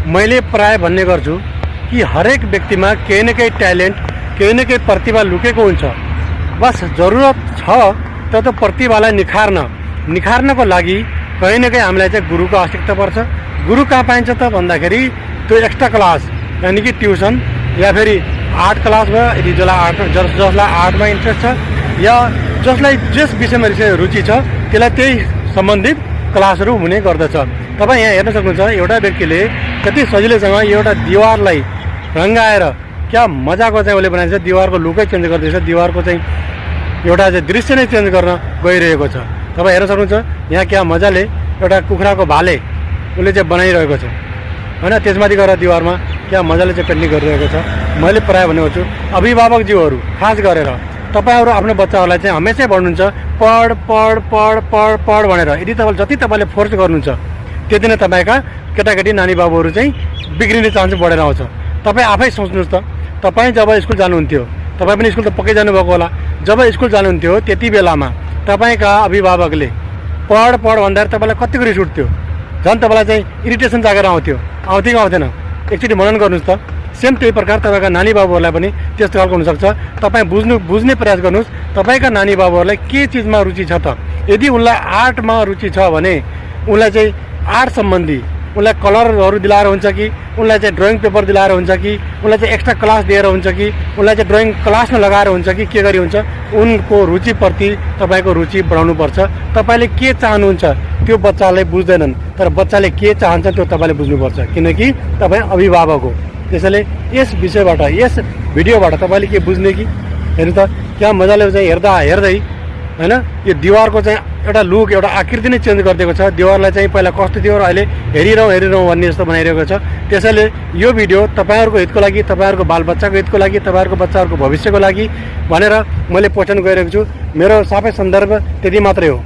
मैले प्राय भन्ने गर्छु कि हरेक व्यक्तिमा केही न केही ट्यालेन्ट, केही न केही प्रतिभा लुकेको हुन्छ। बस जरुरत छ त त्यो प्रतिभालाई निखार्नको लागि कहीँ न कहीँ हामीलाई चाहिँ गुरुको आवश्यकता पर्छ। गुरु कहाँ पाइन्छ त भन्दाखेरि त्यो एक्स्ट्रा क्लास यानि कि ट्युसन या फेरि आर्ट क्लास भयो, यदि जसलाई आर्टमा इन्ट्रेस्ट छ या जसलाई जस विषयमा रुचि छ त्यसलाई त्यही सम्बन्धित क्लासहरू हुने गर्दछ। तपाईँ यहाँ हेर्न सक्नुहुन्छ एउटा व्यक्तिले कति सजिलैसँग एउटा दिवारलाई रङ्गाएर क्या मजाको चाहिँ उसले बनाएको छ, दिवारको लुकै चेन्ज गरिदिएछ, दिवारको चाहिँ एउटा चाहिँ दृश्य नै चेन्ज गर्न गइरहेको छ। तपाईँ हेर्न सक्नुहुन्छ यहाँ क्या मजाले एउटा कुखुराको भाले उसले चाहिँ बनाइरहेको छ होइन, त्यसमाथि गएर दिवारमा क्या मजाले चाहिँ पेन्टिङ गरिरहेको छ। मैले प्रायः भन्ने गर्छु अभिभावकज्यूहरू खास गरेर तपाईँहरू आफ्नो बच्चाहरूलाई चाहिँ हमेसै भन्नुहुन्छ पढ पढ पढ पढ पढ भनेर। यदि जति तपाईँले फोर्स गर्नुहुन्छ त्यति नै तपाईँका केटाकेटी नानी बाबुहरू चाहिँ बिग्रिने चान्स बढेर आउँछ। तपाईँ आफै सोच्नुहोस् त, तपाईँ जब स्कुल जानुहुन्थ्यो, तपाईँ पनि स्कुल त पक्कै जानुभएको होला, जब स्कुल जानुहुन्थ्यो त्यति बेलामा तपाईँका अभिभावकले पढ पढ भन्दाखेरि तपाईँलाई कतिको रिस उठ्थ्यो, झन् तपाईँलाई चाहिँ इरिटेसन जागेर आउँथ्यो कि आउँथेन? एकचोटि मनन गर्नुहोस् त। सेम त्यही प्रकार तपाईँका नानी बाबुहरूलाई पनि त्यस्तो खालको हुनसक्छ। तपाईँ बुझ्ने प्रयास गर्नुहोस् तपाईँका नानी बाबुहरूलाई के चिजमा रुचि छ त। यदि उनलाई आर्टमा रुचि छ भने उनलाई चाहिँ आर्ट सम्बन्धी उनलाई कलरहरू दिलाएर हुन्छ कि, उनलाई चाहिँ ड्रइङ पेपर दिलाएर हुन्छ कि, उनलाई चाहिँ एक्स्ट्रा क्लास दिएर हुन्छ कि, उनलाई चाहिँ ड्रइङ क्लासमा लगाएर हुन्छ कि के गरी हुन्छ, उनको रुचिप्रति तपाईँको रुचि बढाउनुपर्छ। तपाईँले के चाहनुहुन्छ त्यो बच्चाले बुझ्दैनन्, तर बच्चाले के चाहन्छ त्यो तपाईँले बुझ्नुपर्छ, किनकि तपाईँ अभिभावक हो। त्यसैले यस विषयबाट, यस भिडियोबाट तपाईँले के बुझ्ने कि हेर्नु त क्या मजाले चाहिँ हेर्दै होइन यो दिवारको चाहिँ एउटा लुक, एउटा आकृति नै चेन्ज गरिदिएको छ। दिवारलाई चाहिँ पहिला कस्तो थियो र अहिले हेरिरहँ भन्ने जस्तो बनाइरहेको छ। त्यसैले यो भिडियो तपाईँहरूको हितको लागि, तपाईँहरूको बालबच्चाको हितको लागि, तपाईँहरूको बच्चाहरूको भविष्यको लागि भनेर मैले पोषण गरिरहेको छु। मेरो सबै सन्दर्भ त्यति मात्रै हो।